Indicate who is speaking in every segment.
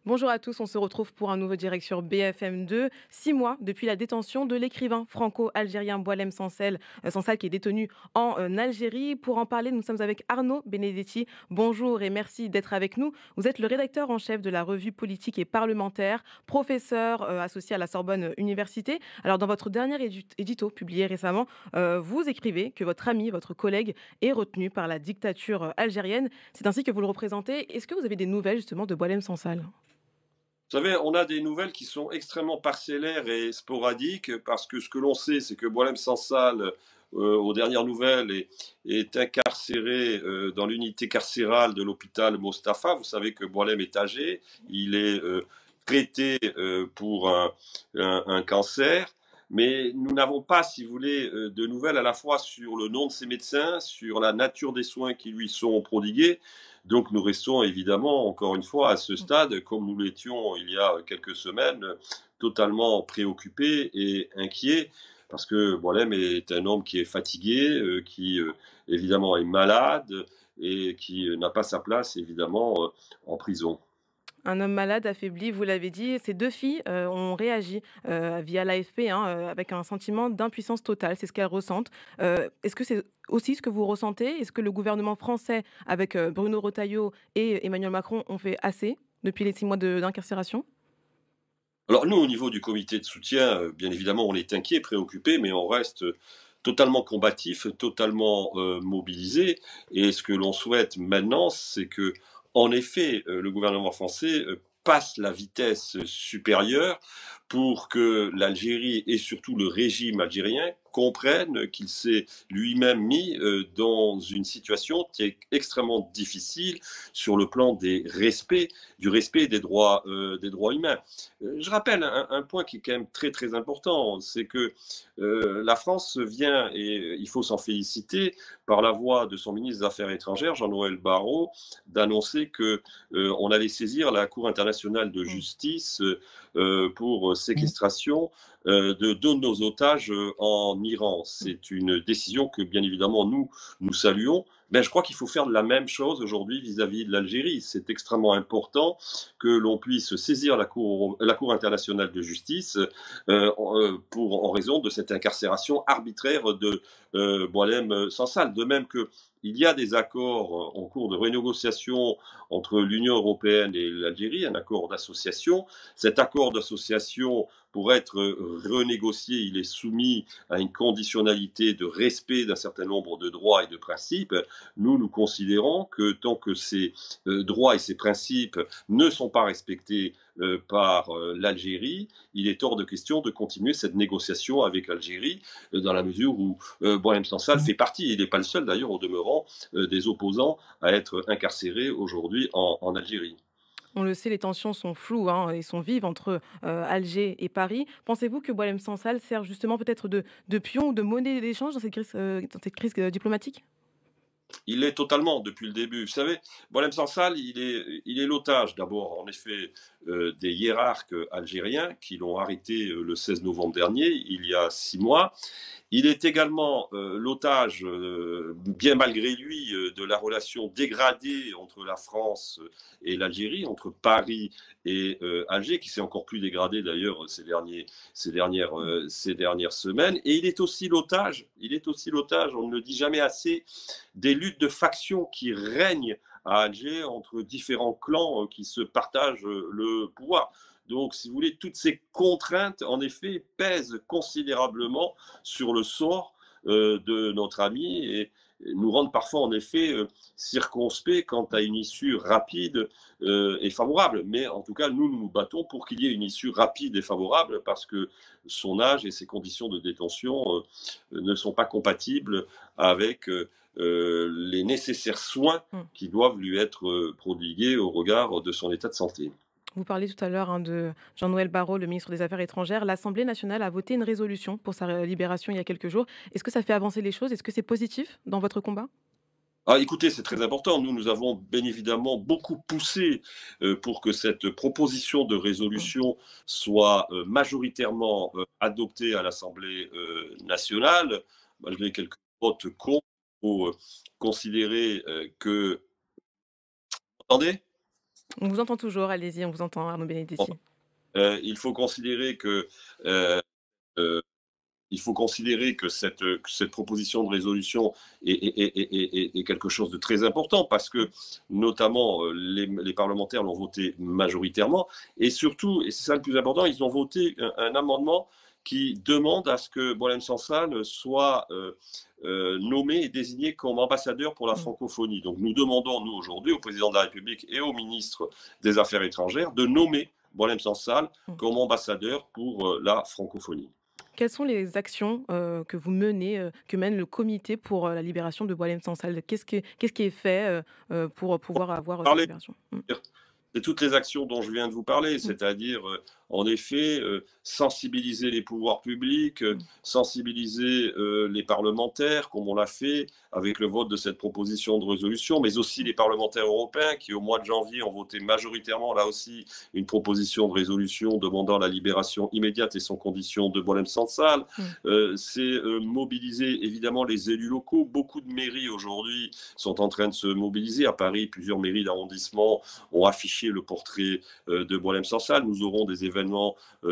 Speaker 1: Bonjour à tous, on se retrouve pour un nouveau direct sur BFM2. 6 mois depuis la détention de l'écrivain franco-algérien Boualem Sansal qui est détenu en Algérie. Pour en parler, nous sommes avec Arnaud Benedetti. Bonjour et merci d'être avec nous. Vous êtes le rédacteur en chef de la revue politique et parlementaire, professeur associé à la Sorbonne Université. Alors dans votre dernier édito publié récemment, vous écrivez que votre ami, votre collègue est retenu par la dictature algérienne. C'est ainsi que vous le représentez. Est-ce que vous avez des nouvelles justement de Boualem Sansal?
Speaker 2: Vous savez, on a des nouvelles qui sont extrêmement parcellaires et sporadiques parce que ce que l'on sait, c'est que Boualem Sansal, aux dernières nouvelles, est incarcéré dans l'unité carcérale de l'hôpital Mostapha. Vous savez que Boualem est âgé, il est traité pour un cancer. Mais nous n'avons pas, si vous voulez, de nouvelles à la fois sur le nom de ces médecins, sur la nature des soins qui lui sont prodigués. Donc nous restons évidemment, encore une fois, à ce stade, comme nous l'étions il y a quelques semaines, totalement préoccupés et inquiets, parce que Boilem est un homme qui est fatigué, qui évidemment est malade et qui n'a pas sa place évidemment en prison.
Speaker 1: Un homme malade, affaibli, vous l'avez dit. Ces 2 filles, ont réagi, via l'AFP, hein, avec un sentiment d'impuissance totale. C'est ce qu'elles ressentent. Est-ce que c'est aussi ce que vous ressentez? Est-ce que le gouvernement français, avec, Bruno Retailleau et Emmanuel Macron, ont fait assez depuis les 6 mois d'incarcération?
Speaker 2: Alors nous, au niveau du comité de soutien, bien évidemment, on est inquiet, préoccupé, mais on reste totalement combatif, totalement mobilisé. Et ce que l'on souhaite maintenant, c'est que, en effet, le gouvernement français passe la vitesse supérieure pour que l'Algérie et surtout le régime algérien comprennent qu'il s'est lui-même mis dans une situation qui est extrêmement difficile sur le plan du respect des droits humains. Je rappelle un point qui est quand même très très important, c'est que la France vient, et il faut s'en féliciter, par la voix de son ministre des Affaires étrangères, Jean-Noël Barrot, d'annoncer que on allait saisir la Cour internationale de
Speaker 1: Mmh.
Speaker 2: justice pour séquestration de deux de nos otages en Iran.
Speaker 1: Mmh.
Speaker 2: C'est une décision que, bien évidemment, nous saluons. Mais je crois qu'il faut faire de la même chose aujourd'hui vis-à-vis de l'Algérie. C'est extrêmement important que l'on puisse saisir la Cour internationale de justice en raison de cette incarcération arbitraire de Boualem Sansal. De même que il y a des accords en cours de renégociation entre l'Union européenne et l'Algérie, un accord d'association. Cet accord d'association, pour être renégocié, il est soumis à une conditionnalité de respect d'un certain nombre de droits et de principes. Nous considérons que tant que ces droits et ces principes ne sont pas respectés par l'Algérie, il est hors de question de continuer cette négociation avec l'Algérie, dans la mesure où Boualem Sansal fait partie, il n'est pas le seul d'ailleurs au demeurant, des opposants à être incarcérés aujourd'hui en Algérie.
Speaker 1: On le sait, les tensions sont floues, hein, et sont vives entre, Alger et Paris. Pensez-vous que Boualem Sansal sert justement peut-être de pion ou de monnaie d'échange dans cette crise, diplomatique?
Speaker 2: Il l'est totalement depuis le début. Vous savez, Boualem Sansal, il est l'otage d'abord, en effet, des hiérarques algériens qui l'ont arrêté le 16 novembre dernier, il y a 6 mois. Il est également l'otage, bien malgré lui, de la relation dégradée entre la France et l'Algérie, entre Paris et Alger, qui s'est encore plus dégradée d'ailleurs ces dernières semaines. Et il est aussi l'otage, on ne le dit jamais assez, des luttes de factions qui règnent à Alger entre différents clans qui se partagent le pouvoir. Donc, si vous voulez, toutes ces contraintes, en effet, pèsent considérablement sur le sort de notre ami et nous rendent parfois, en effet, circonspects quant à une issue rapide et favorable. Mais en tout cas, nous nous battons pour qu'il y ait une issue rapide et favorable parce que son âge et ses conditions de détention ne sont pas compatibles avec les nécessaires soins
Speaker 1: Mmh.
Speaker 2: qui doivent lui être prodigués au regard de son état de santé.
Speaker 1: Vous parliez tout à l'heure, hein, de Jean-Noël Barrot, le ministre des Affaires étrangères. L'Assemblée nationale a voté une résolution pour sa libération il y a quelques jours. Est-ce que ça fait avancer les choses? Est-ce que c'est positif dans votre combat?
Speaker 2: Ah, écoutez, c'est très important. Nous avons bien évidemment beaucoup poussé pour que cette proposition de
Speaker 1: Mmh.
Speaker 2: résolution soit majoritairement adoptée à l'Assemblée nationale, malgré quelques votes contre. Il faut considérer que... Attendez.
Speaker 1: On vous entend toujours, allez-y, on vous entend, Arnaud Benedetti.
Speaker 2: Il faut considérer que euh, euh, cette proposition de résolution est quelque chose de très important parce que, notamment, les parlementaires l'ont voté majoritairement et surtout, et c'est ça le plus important, ils ont voté un amendement qui demande à ce que Boualem Sansal soit nommé et désigné comme ambassadeur pour la
Speaker 1: Mmh.
Speaker 2: francophonie. Donc nous demandons, nous, aujourd'hui, au président de la République et au ministre des Affaires étrangères de nommer Boualem Sansal
Speaker 1: Mmh.
Speaker 2: comme ambassadeur pour la francophonie.
Speaker 1: Quelles sont les actions, que vous menez, que mène le comité pour, la libération de Boualem Sansal? Qu'est-ce qui est fait, pour, pouvoir avoir, cette
Speaker 2: Parler
Speaker 1: libération? Mmh.
Speaker 2: c'est toutes les actions dont je viens de vous parler,
Speaker 1: Mmh.
Speaker 2: c'est-à-dire, en effet, sensibiliser les pouvoirs publics,
Speaker 1: Mmh.
Speaker 2: sensibiliser les parlementaires, comme on l'a fait avec le vote de cette proposition de résolution, mais aussi
Speaker 1: Mmh.
Speaker 2: les parlementaires européens qui, au mois de janvier, ont voté majoritairement, là aussi, une proposition de résolution demandant la libération immédiate et sans condition de Boualem Sansal.
Speaker 1: Mmh.
Speaker 2: C'est mobiliser, évidemment, les élus locaux. Beaucoup de mairies, aujourd'hui, sont en train de se mobiliser. À Paris, plusieurs mairies d'arrondissement ont affiché le portrait de Boualem Sansal. Nous aurons des événements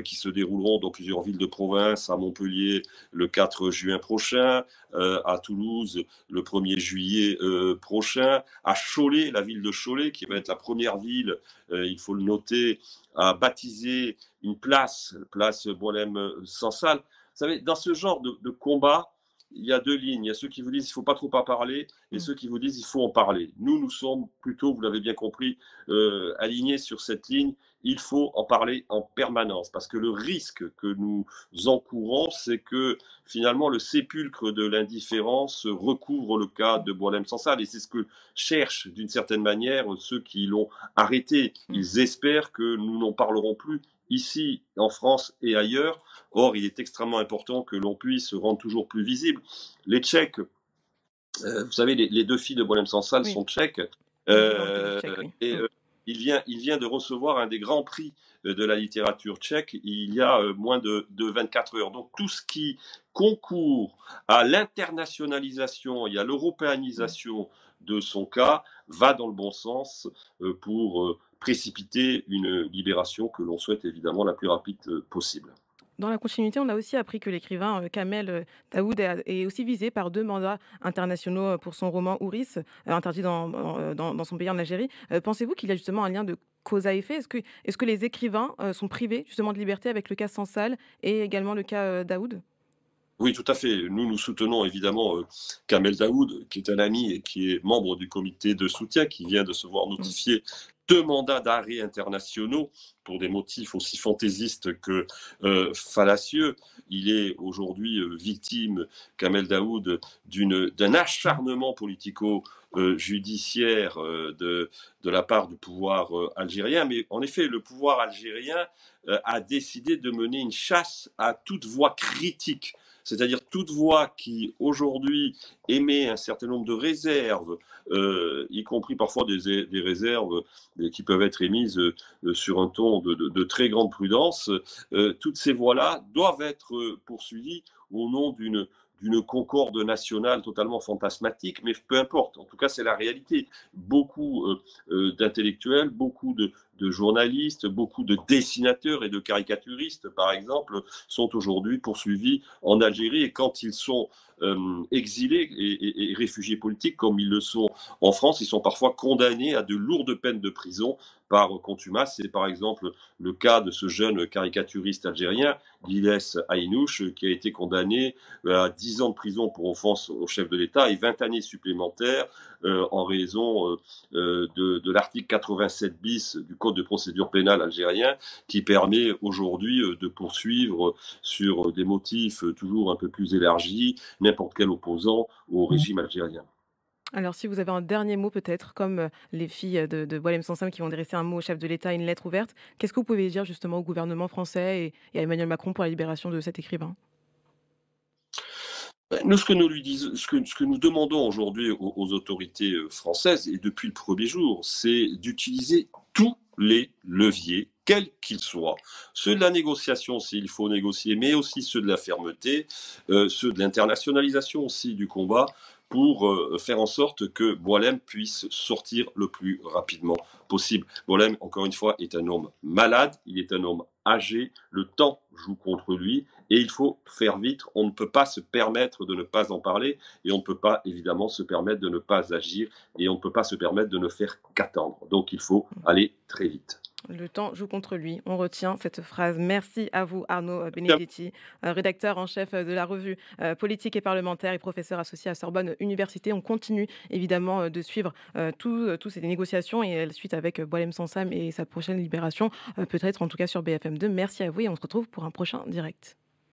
Speaker 2: qui se dérouleront dans plusieurs villes de province, à Montpellier le 4 juin prochain, à Toulouse le 1er juillet prochain, à Cholet, la ville de Cholet, qui va être la première ville, il faut le noter, à baptiser une place Boualem Sansal. Vous savez, dans ce genre de combat, il y a deux lignes. Il y a ceux qui vous disent qu'il ne faut pas trop en parler et
Speaker 1: Mmh.
Speaker 2: ceux qui vous disent qu'il faut en parler. Nous sommes plutôt, vous l'avez bien compris, alignés sur cette ligne. Il faut en parler en permanence parce que le risque que nous encourons, c'est que finalement le sépulcre de l'indifférence recouvre le cas de Boualem Sansal et c'est ce que cherchent d'une certaine manière ceux qui l'ont arrêté.
Speaker 1: Mmh.
Speaker 2: Ils espèrent que nous n'en parlerons plus ici, en France et ailleurs. Or, il est extrêmement important que l'on puisse rendre toujours plus visible. Les Tchèques, vous savez, les deux filles de Boualem Sansal
Speaker 1: Oui,
Speaker 2: sont tchèques.
Speaker 1: ils vivent en République
Speaker 2: Euh,
Speaker 1: tchèque, oui.
Speaker 2: et
Speaker 1: Mmh.
Speaker 2: il vient de recevoir un des grands prix de la littérature tchèque il y a moins de 24 heures. Donc tout ce qui concourt à l'internationalisation et à
Speaker 1: Mmh.
Speaker 2: l'européanisation de son cas va dans le bon sens pour précipiter une libération que l'on souhaite évidemment la plus rapide possible.
Speaker 1: Dans la continuité, on a aussi appris que l'écrivain, Kamel, Daoud est aussi visé par 2 mandats internationaux, pour son roman Ouris, interdit dans son pays en Algérie. Pensez-vous qu'il y a justement un lien de cause à effet? Est-ce que les écrivains, sont privés justement de liberté avec le cas Sansal et également le cas, Daoud?
Speaker 2: Oui, tout à fait. Nous soutenons évidemment Kamel Daoud, qui est un ami et qui est membre du comité de soutien, qui vient de se voir
Speaker 1: Mmh.
Speaker 2: notifier 2 mandats d'arrêt internationaux pour des motifs aussi fantaisistes que fallacieux. Il est aujourd'hui victime, Kamel Daoud, d'un acharnement politico-judiciaire de la part du pouvoir algérien. Mais en effet, le pouvoir algérien a décidé de mener une chasse à toute voix critique, c'est-à-dire toute voix qui aujourd'hui émet un certain nombre de réserves, y compris parfois des réserves qui peuvent être émises sur un ton de très grande prudence, toutes ces voix-là doivent être poursuivies au nom d'une concorde nationale totalement fantasmatique, mais peu importe. En tout cas, c'est la réalité. Beaucoup d'intellectuels, beaucoup de journalistes, beaucoup de dessinateurs et de caricaturistes, par exemple, sont aujourd'hui poursuivis en Algérie et quand ils sont exilés et réfugiés politiques, comme ils le sont en France, ils sont parfois condamnés à de lourdes peines de prison par contumace. C'est par exemple le cas de ce jeune caricaturiste algérien, Giles Haïnouche, qui a été condamné à 10 ans de prison pour offense au chef de l'État et 20 années supplémentaires en raison de l'article 87 bis du Code de procédure pénale algérien qui permet aujourd'hui de poursuivre sur des motifs toujours un peu plus élargis n'importe quel opposant au régime algérien.
Speaker 1: Alors si vous avez un dernier mot peut-être, comme, les filles, de Boualem Sansal qui vont adresser un mot au chef de l'État, une lettre ouverte, qu'est-ce que vous pouvez dire justement au gouvernement français et à Emmanuel Macron pour la libération de cet écrivain?
Speaker 2: Nous, ce que nous demandons aujourd'hui aux autorités françaises, et depuis le premier jour, c'est d'utiliser tous les leviers, quels qu'ils soient. Ceux de la négociation, s'il faut négocier, mais aussi ceux de la fermeté, ceux de l'internationalisation aussi du combat, pour faire en sorte que Boilem puisse sortir le plus rapidement possible. Bolem, encore une fois, est un homme malade, il est un homme âgé, le temps joue contre lui et il faut faire vite. On ne peut pas se permettre de ne pas en parler et on ne peut pas évidemment se permettre de ne pas agir et on ne peut pas se permettre de ne faire qu'attendre. Donc il faut aller très vite.
Speaker 1: Le temps joue contre lui. On retient cette phrase. Merci à vous, Arnaud Benedetti, rédacteur en chef de la revue Politique et parlementaire et professeur associé à Sorbonne Université. On continue évidemment de suivre toutes ces négociations et la suite avec Boualem Sansal et sa prochaine libération, peut-être en tout cas sur BFM2. Merci à vous et on se retrouve pour un prochain direct.